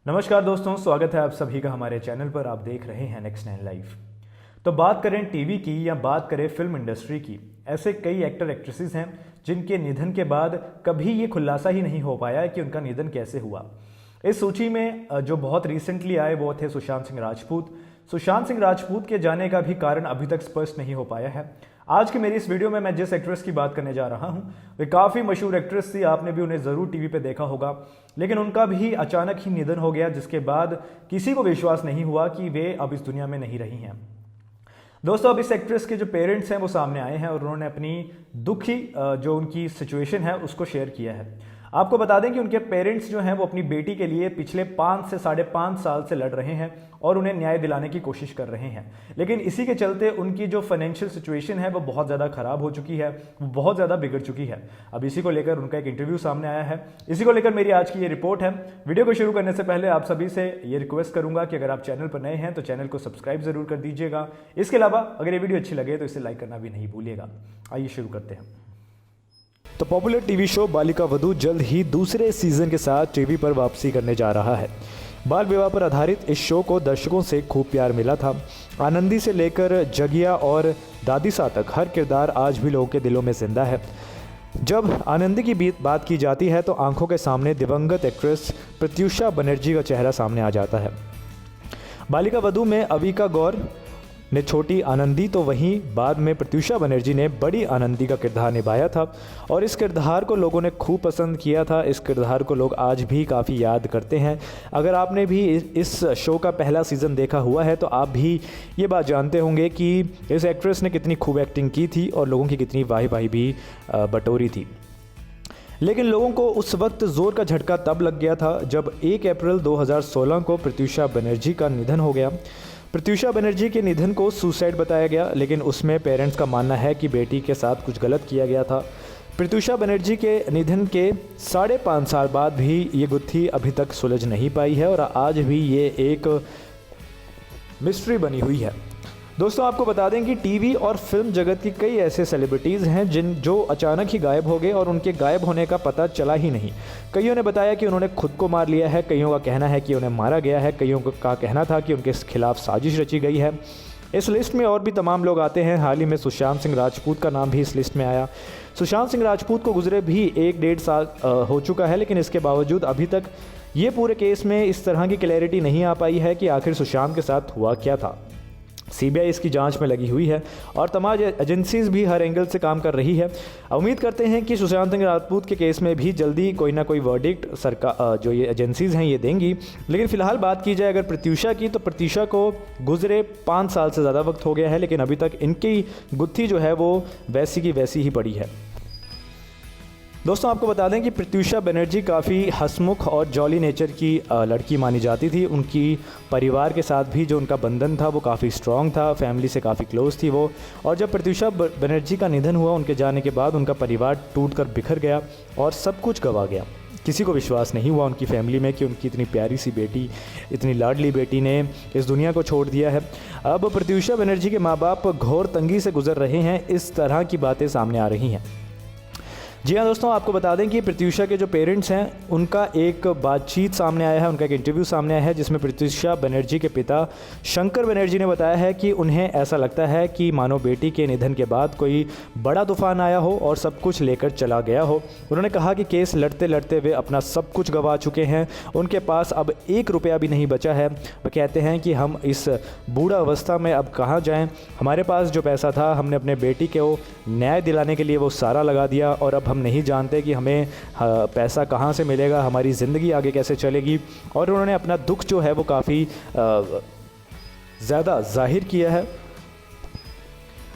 नमस्कार दोस्तों, स्वागत है आप सभी का हमारे चैनल पर। आप देख रहे हैं नेक्स्ट 9 लाइव। तो बात करें टीवी की या बात करें फिल्म इंडस्ट्री की, ऐसे कई एक्टर एक्ट्रेसेस हैं जिनके निधन के बाद कभी ये खुलासा ही नहीं हो पाया कि उनका निधन कैसे हुआ। इस सूची में जो बहुत रिसेंटली आए वो थे सुशांत सिंह राजपूत। सुशांत सिंह राजपूत के जाने का भी कारण अभी तक स्पष्ट नहीं हो पाया है। आज की मेरी इस वीडियो में मैं जिस एक्ट्रेस की बात करने जा रहा हूं वे काफ़ी मशहूर एक्ट्रेस थी, आपने भी उन्हें ज़रूर टीवी पे देखा होगा, लेकिन उनका भी अचानक ही निधन हो गया, जिसके बाद किसी को विश्वास नहीं हुआ कि वे अब इस दुनिया में नहीं रही हैं। दोस्तों, अब इस एक्ट्रेस के जो पेरेंट्स हैं वो सामने आए हैं और उन्होंने अपनी दुखी जो उनकी सिचुएशन है उसको शेयर किया है। आपको बता दें कि उनके पेरेंट्स जो हैं वो अपनी बेटी के लिए पिछले 5 से 5.5 साल से लड़ रहे हैं और उन्हें न्याय दिलाने की कोशिश कर रहे हैं, लेकिन इसी के चलते उनकी जो फाइनेंशियल सिचुएशन है वो बहुत ज़्यादा ख़राब हो चुकी है, वो बहुत ज़्यादा बिगड़ चुकी है। अब इसी को लेकर उनका एक इंटरव्यू सामने आया है, इसी को लेकर मेरी आज की ये रिपोर्ट है। वीडियो को शुरू करने से पहले आप सभी से ये रिक्वेस्ट करूंगा कि अगर आप चैनल पर नए हैं तो चैनल को सब्सक्राइब जरूर कर दीजिएगा। इसके अलावा अगर ये वीडियो अच्छी लगे तो इसे लाइक करना भी नहीं भूलिएगा। आइए शुरू करते हैं। तो popular TV show Balika Vadhu जल्द ही दूसरे सीजन के साथ टीवी पर वापसी करने जा रहा है। बाल विवाह पर आधारित इस शो को दर्शकों से खूब प्यार मिला था। आनंदी से लेकर जगिया और दादीसा तक हर किरदार आज भी लोगों के दिलों में जिंदा है। जब आनंदी की बात की जाती है तो आंखों के सामने दिवंगत एक्ट्रेस प्रत्युषा बनर्जी का चेहरा सामने आ जाता है। बालिका वधू में अविका गौर ने छोटी आनंदी तो वहीं बाद में प्रत्युषा बनर्जी ने बड़ी आनंदी का किरदार निभाया था और इस किरदार को लोगों ने खूब पसंद किया था। इस किरदार को लोग आज भी काफ़ी याद करते हैं। अगर आपने भी इस शो का पहला सीज़न देखा हुआ है तो आप भी ये बात जानते होंगे कि इस एक्ट्रेस ने कितनी खूब एक्टिंग की थी और लोगों की कितनी वाही भी बटोरी थी। लेकिन लोगों को उस वक्त ज़ोर का झटका तब लग गया था जब 1 अप्रैल 2016 को प्रत्युषा बनर्जी का निधन हो गया। प्रत्युषा बनर्जी के निधन को सुसाइड बताया गया, लेकिन उसमें पेरेंट्स का मानना है कि बेटी के साथ कुछ गलत किया गया था। प्रत्युषा बनर्जी के निधन के 5.5 साल बाद भी ये गुत्थी अभी तक सुलझ नहीं पाई है और आज भी ये एक मिस्ट्री बनी हुई है। दोस्तों, आपको बता दें कि टीवी और फिल्म जगत की कई ऐसे सेलिब्रिटीज़ हैं जो अचानक ही गायब हो गए और उनके गायब होने का पता चला ही नहीं। कईयों ने बताया कि उन्होंने खुद को मार लिया है, कईयों का कहना है कि उन्हें मारा गया है, कईयों का कहना था कि उनके खिलाफ साजिश रची गई है। इस लिस्ट में और भी तमाम लोग आते हैं। हाल ही में सुशांत सिंह राजपूत का नाम भी इस लिस्ट में आया। सुशांत सिंह राजपूत को गुजरे भी 1-1.5 साल हो चुका है, लेकिन इसके बावजूद अभी तक ये पूरे केस में इस तरह की क्लैरिटी नहीं आ पाई है कि आखिर सुशांत के साथ हुआ क्या था। सीबीआई इसकी जांच में लगी हुई है और तमाम एजेंसीज भी हर एंगल से काम कर रही है। उम्मीद करते हैं कि सुशांत सिंह राजपूत के केस में भी जल्दी कोई ना कोई वर्डिक्ट सरकार जो ये एजेंसीज हैं ये देंगी। लेकिन फिलहाल बात की जाए अगर प्रत्युषा की, तो प्रत्युषा को गुजरे 5 साल से ज़्यादा वक्त हो गया है, लेकिन अभी तक इनकी गुत्थी जो है वो वैसी की वैसी ही पड़ी है। दोस्तों, आपको बता दें कि प्रत्युषा बनर्जी काफ़ी हंसमुख और जॉली नेचर की लड़की मानी जाती थी। उनकी परिवार के साथ भी जो उनका बंधन था वो काफ़ी स्ट्रॉन्ग था, फैमिली से काफ़ी क्लोज थी वो। और जब प्रत्युषा बनर्जी का निधन हुआ, उनके जाने के बाद उनका परिवार टूटकर बिखर गया और सब कुछ गंवा गया। किसी को विश्वास नहीं हुआ उनकी फैमिली में कि उनकी इतनी प्यारी सी बेटी, इतनी लाडली बेटी ने इस दुनिया को छोड़ दिया है। अब प्रत्युषा बनर्जी के माँ बाप घोर तंगी से गुजर रहे हैं, इस तरह की बातें सामने आ रही हैं। जी हाँ दोस्तों, आपको बता दें कि प्रत्युषा के जो पेरेंट्स हैं उनका एक बातचीत सामने आया है, उनका एक इंटरव्यू सामने आया है जिसमें प्रत्युषा बनर्जी के पिता शंकर बनर्जी ने बताया है कि उन्हें ऐसा लगता है कि मानो बेटी के निधन के बाद कोई बड़ा तूफान आया हो और सब कुछ लेकर चला गया हो। उन्होंने कहा कि केस लड़ते लड़ते वे अपना सब कुछ गंवा चुके हैं, उनके पास अब 1 रुपया भी नहीं बचा है। वो कहते हैं कि हम इस बूढ़ा अवस्था में अब कहाँ जाएँ, हमारे पास जो पैसा था हमने अपने बेटी को न्याय दिलाने के लिए वो सारा लगा दिया और अब हम नहीं जानते कि हमें पैसा कहाँ से मिलेगा, हमारी ज़िंदगी आगे कैसे चलेगी। और उन्होंने अपना दुख जो है वो काफ़ी ज़्यादा जाहिर किया है।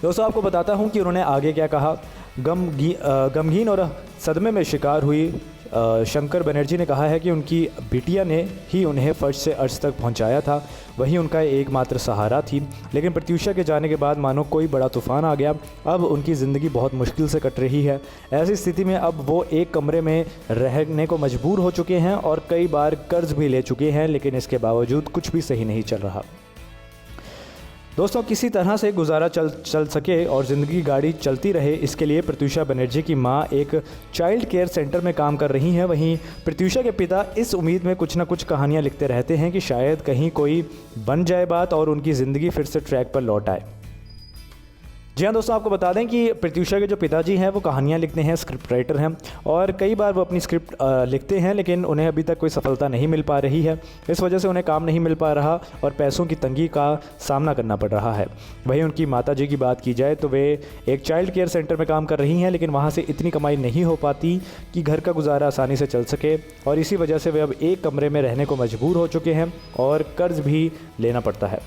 दोस्तों, आपको बताता हूँ कि उन्होंने आगे क्या कहा। गमगीन और सदमे में शिकार हुई शंकर बनर्जी ने कहा है कि उनकी बिटिया ने ही उन्हें फर्श से अर्श तक पहुंचाया था, वही उनका एकमात्र सहारा थी। लेकिन प्रत्युषा के जाने के बाद मानो कोई बड़ा तूफान आ गया। अब उनकी ज़िंदगी बहुत मुश्किल से कट रही है। ऐसी स्थिति में अब वो एक कमरे में रहने को मजबूर हो चुके हैं और कई बार कर्ज भी ले चुके हैं, लेकिन इसके बावजूद कुछ भी सही नहीं चल रहा। दोस्तों, किसी तरह से गुजारा चल सके और ज़िंदगी गाड़ी चलती रहे, इसके लिए प्रत्यूषा बनर्जी की मां एक चाइल्ड केयर सेंटर में काम कर रही हैं। वहीं प्रत्यूषा के पिता इस उम्मीद में कुछ ना कुछ कहानियां लिखते रहते हैं कि शायद कहीं कोई बन जाए बात और उनकी ज़िंदगी फिर से ट्रैक पर लौट आए। जी हाँ दोस्तों, आपको बता दें कि प्रत्यूषा के जो पिताजी हैं वो कहानियाँ लिखते हैं, स्क्रिप्ट राइटर हैं और कई बार वो अपनी स्क्रिप्ट लिखते हैं, लेकिन उन्हें अभी तक कोई सफलता नहीं मिल पा रही है। इस वजह से उन्हें काम नहीं मिल पा रहा और पैसों की तंगी का सामना करना पड़ रहा है। वहीं उनकी माताजी की बात की जाए तो वे एक चाइल्ड केयर सेंटर में काम कर रही हैं, लेकिन वहाँ से इतनी कमाई नहीं हो पाती कि घर का गुजारा आसानी से चल सके और इसी वजह से वे अब एक कमरे में रहने को मजबूर हो चुके हैं और कर्ज भी लेना पड़ता है।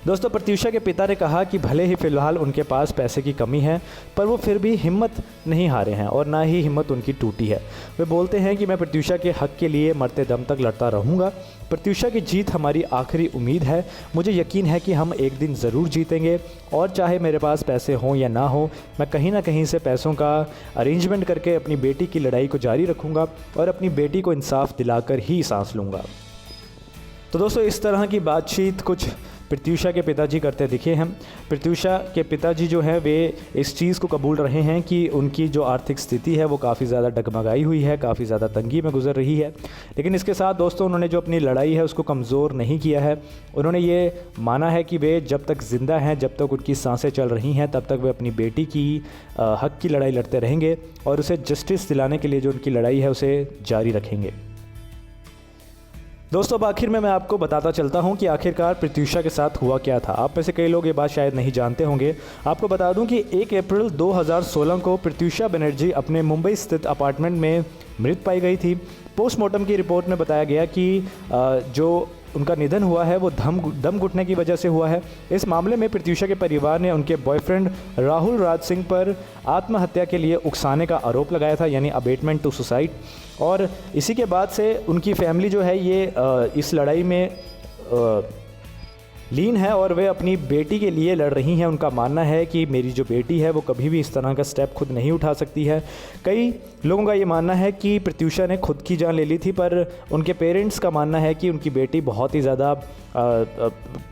दोस्तों, प्रत्यूषा के पिता ने कहा कि भले ही फ़िलहाल उनके पास पैसे की कमी है, पर वो फिर भी हिम्मत नहीं हारे हैं और ना ही हिम्मत उनकी टूटी है। वे बोलते हैं कि मैं प्रत्यूषा के हक़ के लिए मरते दम तक लड़ता रहूँगा। प्रत्यूषा की जीत हमारी आखिरी उम्मीद है। मुझे यकीन है कि हम एक दिन ज़रूर जीतेंगे और चाहे मेरे पास पैसे हों या ना हो, मैं कहीं ना कहीं से पैसों का अरेंजमेंट करके अपनी बेटी की लड़ाई को जारी रखूँगा और अपनी बेटी को इंसाफ दिलाकर ही सांस लूँगा। तो दोस्तों, इस तरह की बातचीत कुछ प्रत्यूषा के पिताजी करते दिखे हैं। प्रत्यूषा के पिताजी जो हैं वे इस चीज़ को कबूल रहे हैं कि उनकी जो आर्थिक स्थिति है वो काफ़ी ज़्यादा डगमगाई हुई है, काफ़ी ज़्यादा तंगी में गुजर रही है। लेकिन इसके साथ दोस्तों, उन्होंने जो अपनी लड़ाई है उसको कमज़ोर नहीं किया है। उन्होंने ये माना है कि वे जब तक ज़िंदा हैं, जब तक उनकी सांसें चल रही हैं, तब तक वे अपनी बेटी की हक़ की लड़ाई लड़ते रहेंगे और उसे जस्टिस दिलाने के लिए जो उनकी लड़ाई है उसे जारी रखेंगे। दोस्तों, अब आखिर में मैं आपको बताता चलता हूं कि आखिरकार प्रत्यूषा के साथ हुआ क्या था। आप में से कई लोग ये बात शायद नहीं जानते होंगे। आपको बता दूं कि 1 अप्रैल 2016 को प्रत्यूषा बनर्जी अपने मुंबई स्थित अपार्टमेंट में मृत पाई गई थी। पोस्टमार्टम की रिपोर्ट में बताया गया कि जो उनका निधन हुआ है वो दम घुटने की वजह से हुआ है। इस मामले में प्रत्यूषा के परिवार ने उनके बॉयफ्रेंड राहुल राज सिंह पर आत्महत्या के लिए उकसाने का आरोप लगाया था, यानी अबेटमेंट टू सुसाइड। और इसी के बाद से उनकी फैमिली जो है ये इस लड़ाई में लीन है और वे अपनी बेटी के लिए लड़ रही हैं। उनका मानना है कि मेरी जो बेटी है वो कभी भी इस तरह का स्टेप खुद नहीं उठा सकती है। कई लोगों का ये मानना है कि प्रत्यूषा ने खुद की जान ले ली थी, पर उनके पेरेंट्स का मानना है कि उनकी बेटी बहुत ही ज़्यादा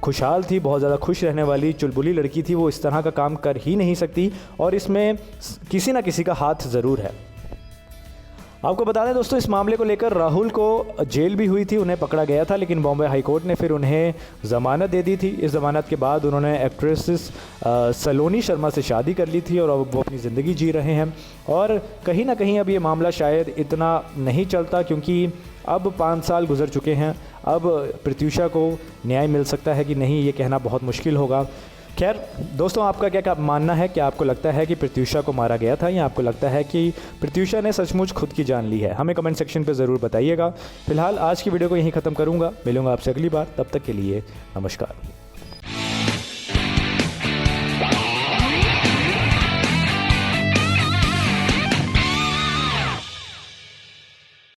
खुशहाल थी, बहुत ज़्यादा खुश रहने वाली चुलबुली लड़की थी। वो इस तरह का काम कर ही नहीं सकती और इसमें किसी ना किसी का हाथ ज़रूर है। आपको बता दें दोस्तों, इस मामले को लेकर राहुल को जेल भी हुई थी, उन्हें पकड़ा गया था, लेकिन बॉम्बे हाई कोर्ट ने फिर उन्हें ज़मानत दे दी थी। इस ज़मानत के बाद उन्होंने एक्ट्रेस सलोनी शर्मा से शादी कर ली थी और अब वो अपनी ज़िंदगी जी रहे हैं। और कहीं ना कहीं अब ये मामला शायद इतना नहीं चलता, क्योंकि अब 5 साल गुजर चुके हैं। अब प्रत्यूषा को न्याय मिल सकता है कि नहीं, ये कहना बहुत मुश्किल होगा। खैर दोस्तों, आपका क्या मानना है? क्या आपको लगता है कि प्रत्यूषा को मारा गया था या आपको लगता है कि प्रत्यूषा ने सचमुच खुद की जान ली है? हमें कमेंट सेक्शन पे ज़रूर बताइएगा। फिलहाल आज की वीडियो को यहीं ख़त्म करूँगा। मिलूँगा आपसे अगली बार, तब तक के लिए नमस्कार।